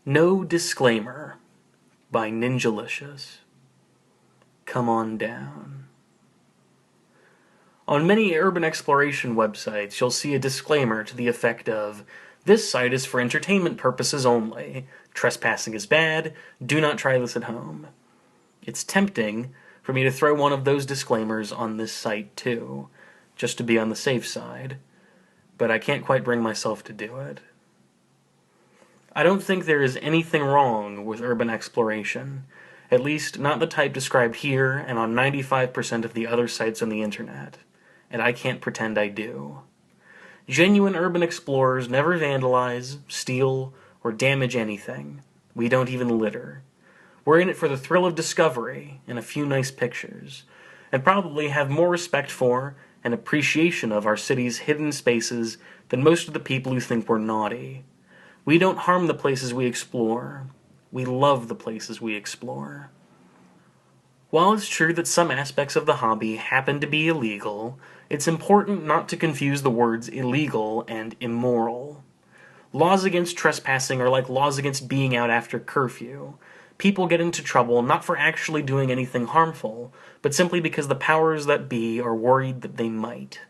No Disclaimer by Ninjalicious. Come on down. On many urban exploration websites, you'll see a disclaimer to the effect of, "This site is for entertainment purposes only. Trespassing is bad. Do not try this at home." It's tempting for me to throw one of those disclaimers on this site too, just to be on the safe side, but I can't quite bring myself to do it. I don't think there is anything wrong with urban exploration, at least not the type described here and on 95% of the other sites on the internet, and I can't pretend I do. Genuine urban explorers never vandalize, steal, or damage anything. We don't even litter. We're in it for the thrill of discovery and a few nice pictures, and probably have more respect for and appreciation of our city's hidden spaces than most of the people who think we're naughty. We don't harm the places we explore. We love the places we explore. While it's true that some aspects of the hobby happen to be illegal, it's important not to confuse the words illegal and immoral. Laws against trespassing are like laws against being out after curfew. People get into trouble not for actually doing anything harmful, but simply because the powers that be are worried that they might.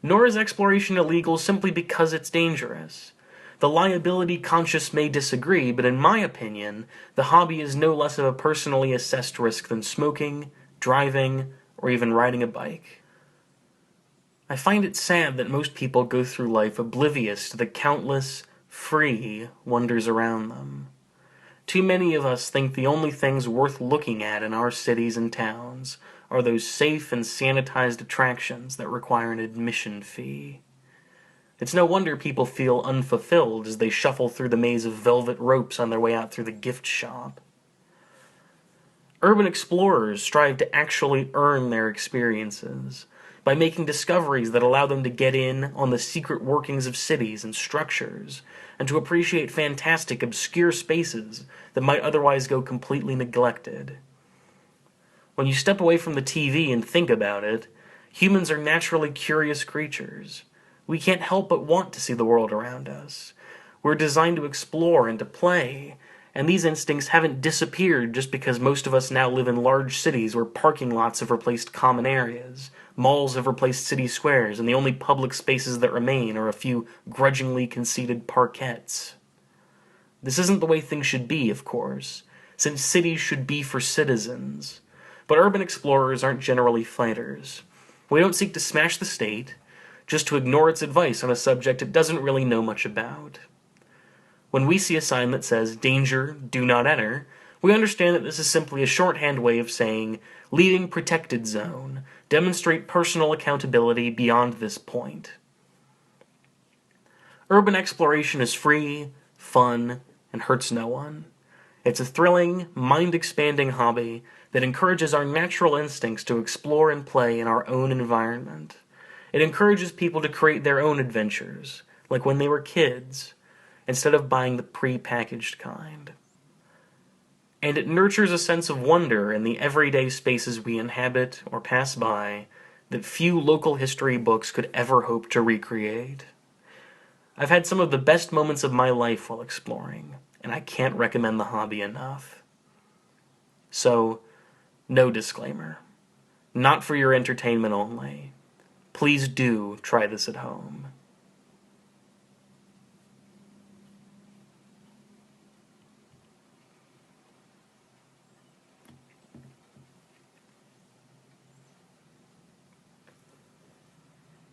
Nor is exploration illegal simply because it's dangerous. The liability conscious may disagree, but in my opinion, the hobby is no less of a personally assessed risk than smoking, driving, or even riding a bike. I find it sad that most people go through life oblivious to the countless, free wonders around them. Too many of us think the only things worth looking at in our cities and towns are those safe and sanitized attractions that require an admission fee. It's no wonder people feel unfulfilled as they shuffle through the maze of velvet ropes on their way out through the gift shop. Urban explorers strive to actually earn their experiences by making discoveries that allow them to get in on the secret workings of cities and structures, and to appreciate fantastic, obscure spaces that might otherwise go completely neglected. When you step away from the TV and think about it, humans are naturally curious creatures. We can't help but want to see the world around us. We're designed to explore and to play, and these instincts haven't disappeared just because most of us now live in large cities where parking lots have replaced common areas, malls have replaced city squares, and the only public spaces that remain are a few grudgingly conceded parquettes. This isn't the way things should be, of course, since cities should be for citizens. But urban explorers aren't generally fighters. We don't seek to smash the state, just to ignore its advice on a subject it doesn't really know much about. When we see a sign that says, "Danger, do not enter," we understand that this is simply a shorthand way of saying, "Leaving protected zone. Demonstrate personal accountability beyond this point." Urban exploration is free, fun, and hurts no one. It's a thrilling, mind-expanding hobby that encourages our natural instincts to explore and play in our own environment. It encourages people to create their own adventures, like when they were kids, instead of buying the pre-packaged kind. And it nurtures a sense of wonder in the everyday spaces we inhabit or pass by that few local history books could ever hope to recreate. I've had some of the best moments of my life while exploring, and I can't recommend the hobby enough. So, no disclaimer. Not for your entertainment only. Please do try this at home.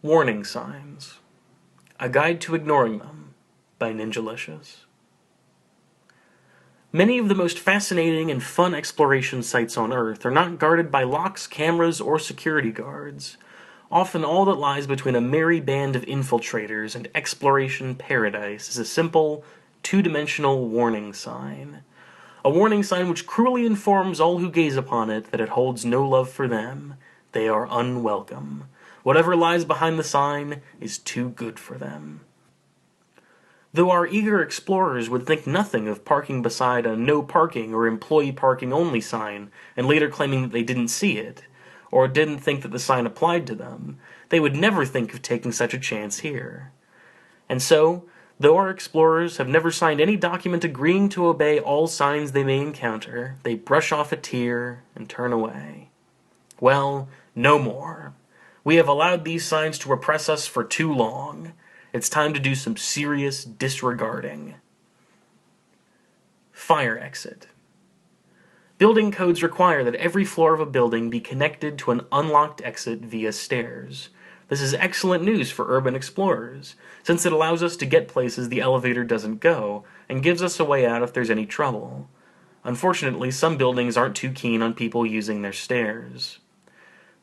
Warning Signs. A Guide to Ignoring Them by Ninjalicious. Many of the most fascinating and fun exploration sites on Earth are not guarded by locks, cameras, or security guards. Often all that lies between a merry band of infiltrators and exploration paradise is a simple, two-dimensional warning sign. A warning sign which cruelly informs all who gaze upon it that it holds no love for them. They are unwelcome. Whatever lies behind the sign is too good for them. Though our eager explorers would think nothing of parking beside a no parking or employee parking only sign and later claiming that they didn't see it, or didn't think that the sign applied to them, they would never think of taking such a chance here. And so, Though our explorers have never signed any document agreeing to obey all signs they may encounter, they brush off a tear and turn away. Well, no more. We have allowed these signs to oppress us for too long. It's time to do some serious disregarding. Fire exit. Building codes require that every floor of a building be connected to an unlocked exit via stairs. This is excellent news for urban explorers, since it allows us to get places the elevator doesn't go, and gives us a way out if there's any trouble. Unfortunately, some buildings aren't too keen on people using their stairs.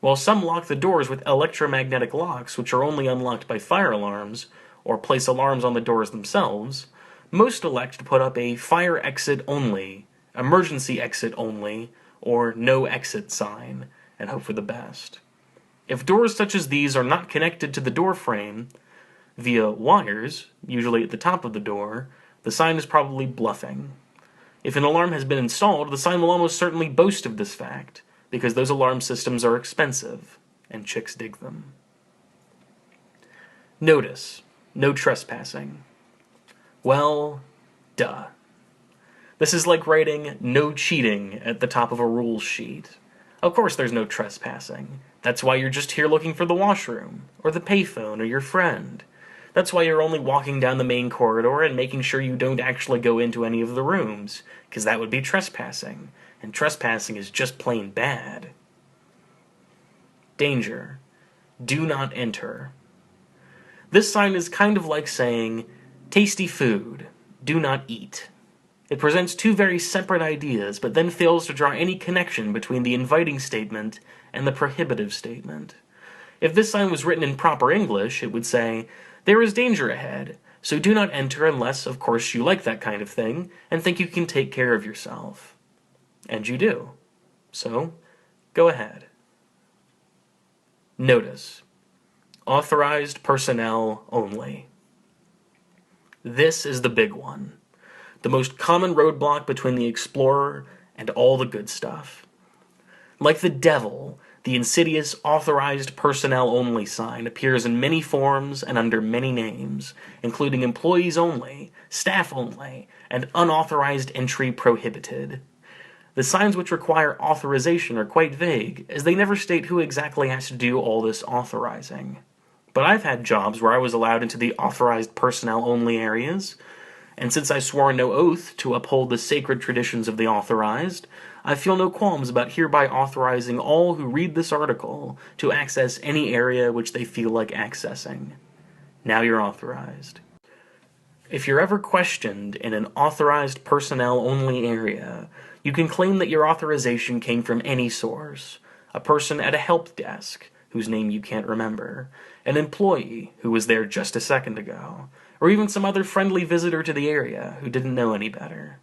While some lock the doors with electromagnetic locks, which are only unlocked by fire alarms, or place alarms on the doors themselves, most elect to put up a fire exit only, emergency exit only, or no exit sign, and hope for the best. If doors such as these are not connected to the door frame via wires, usually at the top of the door, the sign is probably bluffing. If an alarm has been installed, the sign will almost certainly boast of this fact, because those alarm systems are expensive, and chicks dig them. Notice: no trespassing. Well, duh. This is like writing "no cheating" at the top of a rules sheet. Of course there's no trespassing. That's why you're just here looking for the washroom, or the payphone, or your friend. That's why you're only walking down the main corridor and making sure you don't actually go into any of the rooms, because that would be trespassing, and trespassing is just plain bad. Danger: do not enter. This sign is kind of like saying, tasty food, do not eat. It presents two very separate ideas, but then fails to draw any connection between the inviting statement and the prohibitive statement. If this sign was written in proper English, it would say, there is danger ahead, so do not enter unless, of course, you like that kind of thing and think you can take care of yourself. And you do. So, go ahead. Notice: authorized personnel only. This is the big one. The most common roadblock between the explorer and all the good stuff. Like the devil, the insidious authorized personnel only sign appears in many forms and under many names, including employees only, staff only, and unauthorized entry prohibited. The signs which require authorization are quite vague, as they never state who exactly has to do all this authorizing. But I've had jobs where I was allowed into the authorized personnel only areas, and since I swore no oath to uphold the sacred traditions of the authorized, I feel no qualms about hereby authorizing all who read this article to access any area which they feel like accessing. Now you're authorized. If you're ever questioned in an authorized personnel only area, you can claim that your authorization came from any source: a person at a help desk, whose name you can't remember, an employee who was there just a second ago, or even some other friendly visitor to the area who didn't know any better.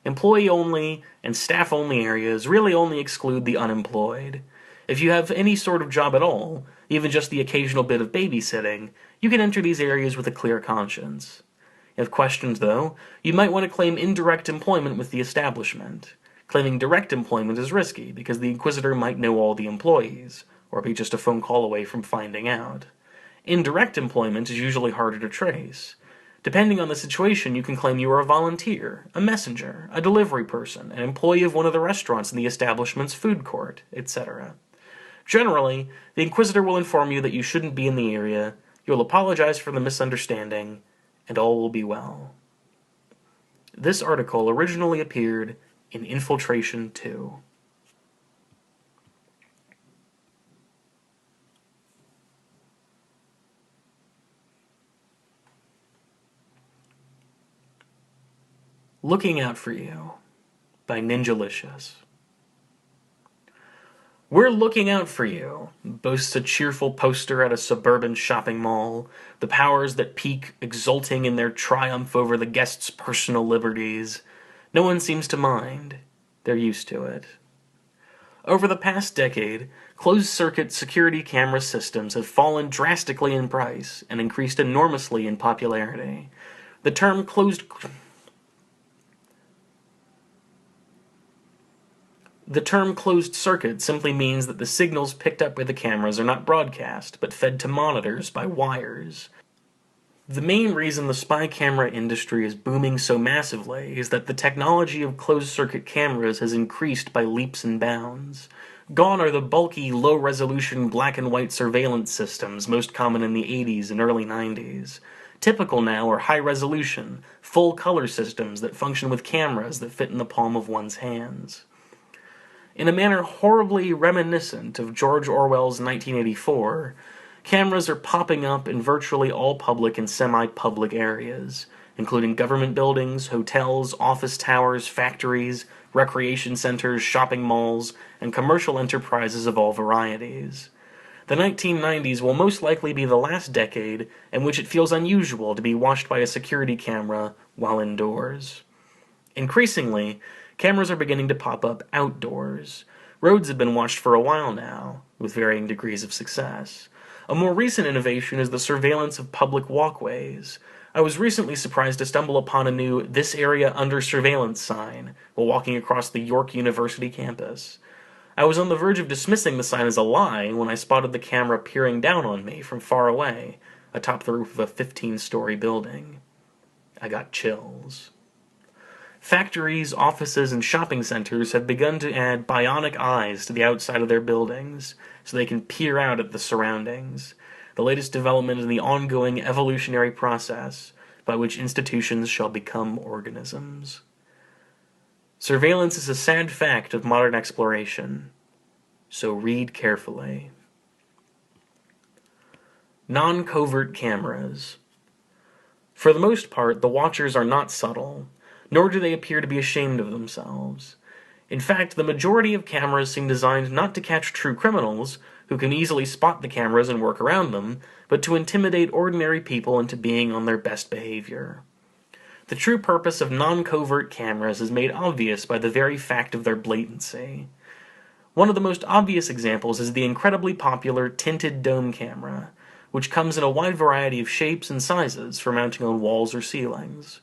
Employee-only and staff-only areas really only exclude the unemployed. If you have any sort of job at all, even just the occasional bit of babysitting, you can enter these areas with a clear conscience. If questioned, though, you might want to claim indirect employment with the establishment. Claiming direct employment is risky, because the Inquisitor might know all the employees, or be just a phone call away from finding out. Indirect employment is usually harder to trace. Depending on the situation, you can claim you are a volunteer, a messenger, a delivery person, an employee of one of the restaurants in the establishment's food court, etc. Generally, the Inquisitor will inform you that you shouldn't be in the area, you'll apologize for the misunderstanding, and all will be well. This article originally appeared in Infiltration 2. Looking Out for You by Ninjalicious. We're looking out for you, boasts a cheerful poster at a suburban shopping mall, the powers that peak exulting in their triumph over the guests' personal liberties. No one seems to mind. They're used to it. Over the past decade, closed-circuit security camera systems have fallen drastically in price and increased enormously in popularity. The term closed circuit simply means that the signals picked up by the cameras are not broadcast, but fed to monitors by wires. The main reason the spy camera industry is booming so massively is that the technology of closed-circuit cameras has increased by leaps and bounds. Gone are the bulky, low-resolution black-and-white surveillance systems most common in the 80s and early 90s. Typical now are high-resolution, full-color systems that function with cameras that fit in the palm of one's hands. In a manner horribly reminiscent of George Orwell's 1984, cameras are popping up in virtually all public and semi-public areas, including government buildings, hotels, office towers, factories, recreation centers, shopping malls, and commercial enterprises of all varieties. The 1990s will most likely be the last decade in which it feels unusual to be watched by a security camera while indoors. Increasingly, cameras are beginning to pop up outdoors. Roads have been watched for a while now, with varying degrees of success. A more recent innovation is the surveillance of public walkways. I was recently surprised to stumble upon a new "This Area Under Surveillance" sign while walking across the York University campus. I was on the verge of dismissing the sign as a lie when I spotted the camera peering down on me from far away, atop the roof of a 15-story building. I got chills. Factories, offices, and shopping centers have begun to add bionic eyes to the outside of their buildings, so they can peer out at the surroundings, the latest development in the ongoing evolutionary process by which institutions shall become organisms. Surveillance is a sad fact of modern exploration, so read carefully. Non-covert cameras. For the most part, the watchers are not subtle, nor do they appear to be ashamed of themselves. In fact, the majority of cameras seem designed not to catch true criminals, who can easily spot the cameras and work around them, but to intimidate ordinary people into being on their best behavior. The true purpose of non-covert cameras is made obvious by the very fact of their blatancy. One of the most obvious examples is the incredibly popular tinted dome camera, which comes in a wide variety of shapes and sizes for mounting on walls or ceilings.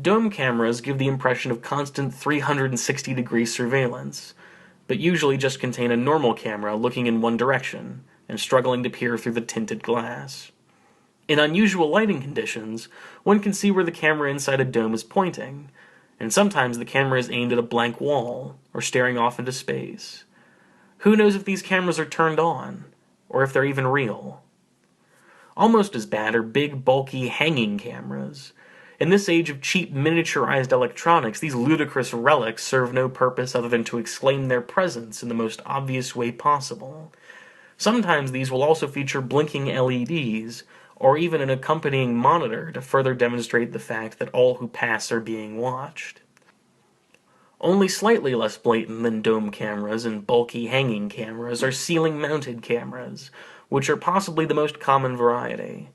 Dome cameras give the impression of constant 360-degree surveillance, but usually just contain a normal camera looking in one direction and struggling to peer through the tinted glass. In unusual lighting conditions, one can see where the camera inside a dome is pointing, and sometimes the camera is aimed at a blank wall or staring off into space. Who knows if these cameras are turned on, or if they're even real? Almost as bad are big, bulky, hanging cameras. In this age of cheap, miniaturized electronics, these ludicrous relics serve no purpose other than to exclaim their presence in the most obvious way possible. Sometimes these will also feature blinking LEDs, or even an accompanying monitor to further demonstrate the fact that all who pass are being watched. Only slightly less blatant than dome cameras and bulky hanging cameras are ceiling-mounted cameras, which are possibly the most common variety.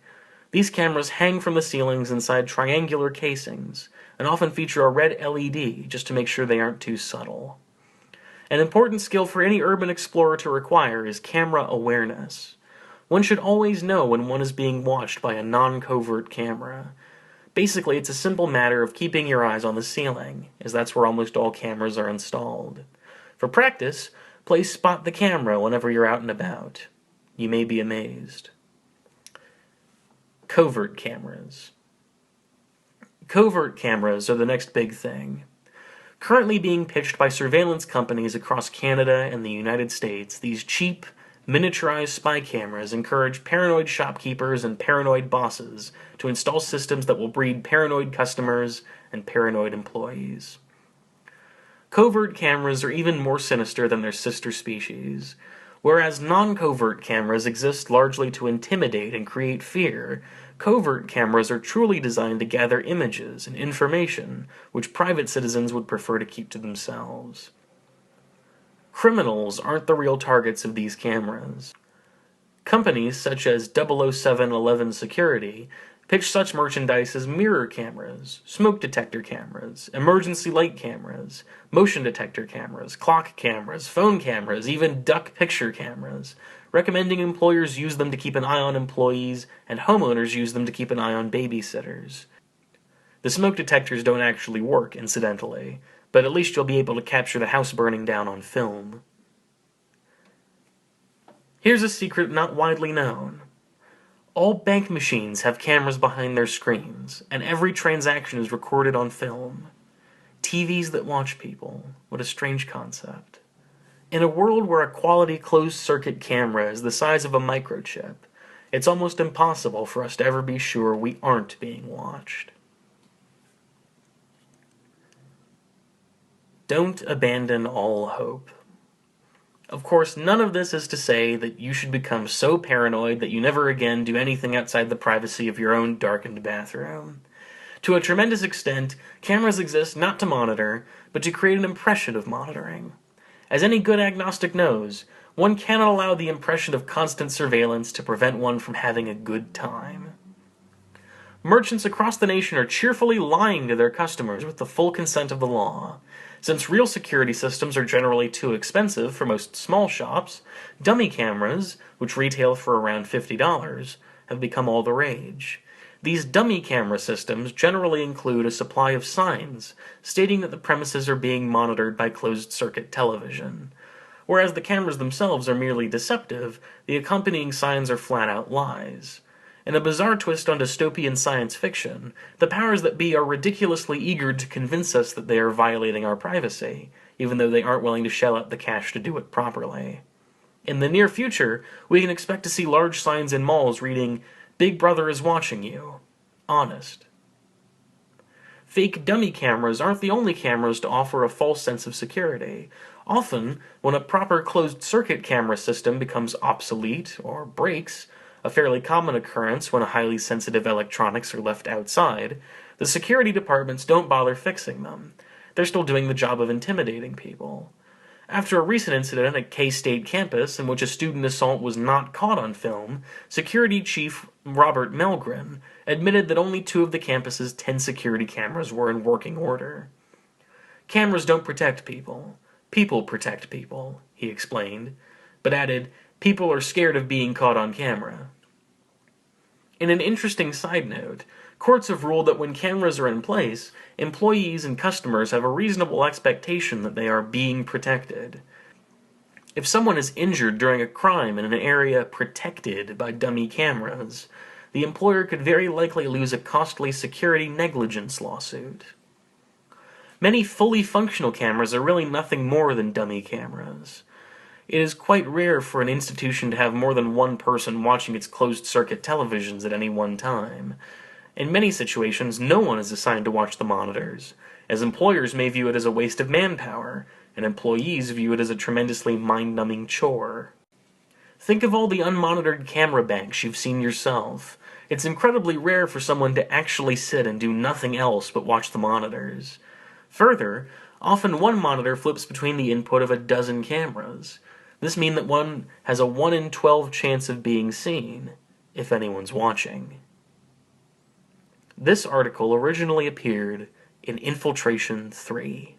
These cameras hang from the ceilings inside triangular casings, and often feature a red LED just to make sure they aren't too subtle. An important skill for any urban explorer to acquire is camera awareness. One should always know when one is being watched by a non-covert camera. Basically, it's a simple matter of keeping your eyes on the ceiling, as that's where almost all cameras are installed. For practice, play Spot the Camera whenever you're out and about. You may be amazed. Covert cameras. Covert cameras are the next big thing. Currently being pitched by surveillance companies across Canada and the United States, these cheap, miniaturized spy cameras encourage paranoid shopkeepers and paranoid bosses to install systems that will breed paranoid customers and paranoid employees. Covert cameras are even more sinister than their sister species. Whereas non-covert cameras exist largely to intimidate and create fear, covert cameras are truly designed to gather images and information which private citizens would prefer to keep to themselves. Criminals aren't the real targets of these cameras. Companies such as 00711 Security pitch such merchandise as mirror cameras, smoke detector cameras, emergency light cameras, motion detector cameras, clock cameras, phone cameras, even duck picture cameras, recommending employers use them to keep an eye on employees and homeowners use them to keep an eye on babysitters. The smoke detectors don't actually work, incidentally, but at least you'll be able to capture the house burning down on film. Here's a secret not widely known. All bank machines have cameras behind their screens, and every transaction is recorded on film. TVs that watch people. What a strange concept. In a world where a quality closed-circuit camera is the size of a microchip, it's almost impossible for us to ever be sure we aren't being watched. Don't abandon all hope. Of course, none of this is to say that you should become so paranoid that you never again do anything outside the privacy of your own darkened bathroom. To a tremendous extent, cameras exist not to monitor, but to create an impression of monitoring. As any good agnostic knows, one cannot allow the impression of constant surveillance to prevent one from having a good time. Merchants across the nation are cheerfully lying to their customers with the full consent of the law. Since real security systems are generally too expensive for most small shops, dummy cameras, which retail for around $50, have become all the rage. These dummy camera systems generally include a supply of signs stating that the premises are being monitored by closed-circuit television. Whereas the cameras themselves are merely deceptive, the accompanying signs are flat-out lies. In a bizarre twist on dystopian science fiction, the powers that be are ridiculously eager to convince us that they are violating our privacy, even though they aren't willing to shell out the cash to do it properly. In the near future, we can expect to see large signs in malls reading, "Big Brother is watching you. Honest." Fake dummy cameras aren't the only cameras to offer a false sense of security. Often, when a proper closed-circuit camera system becomes obsolete or breaks, a fairly common occurrence when highly sensitive electronics are left outside, the security departments don't bother fixing them. They're still doing the job of intimidating people. After a recent incident at K-State campus in which a student assault was not caught on film, Security Chief Robert Melgren admitted that only 2 of the campus's 10 security cameras were in working order. "Cameras don't protect people. People protect people," he explained, but added, "People are scared of being caught on camera." In an interesting side note, courts have ruled that when cameras are in place, employees and customers have a reasonable expectation that they are being protected. If someone is injured during a crime in an area protected by dummy cameras, the employer could very likely lose a costly security negligence lawsuit. Many fully functional cameras are really nothing more than dummy cameras. It is quite rare for an institution to have more than one person watching its closed-circuit televisions at any one time. In many situations, no one is assigned to watch the monitors, as employers may view it as a waste of manpower, and employees view it as a tremendously mind-numbing chore. Think of all the unmonitored camera banks you've seen yourself. It's incredibly rare for someone to actually sit and do nothing else but watch the monitors. Further, often one monitor flips between the input of a dozen cameras. This means that one has a 1 in 12 chance of being seen, if anyone's watching. This article originally appeared in Infiltration 3.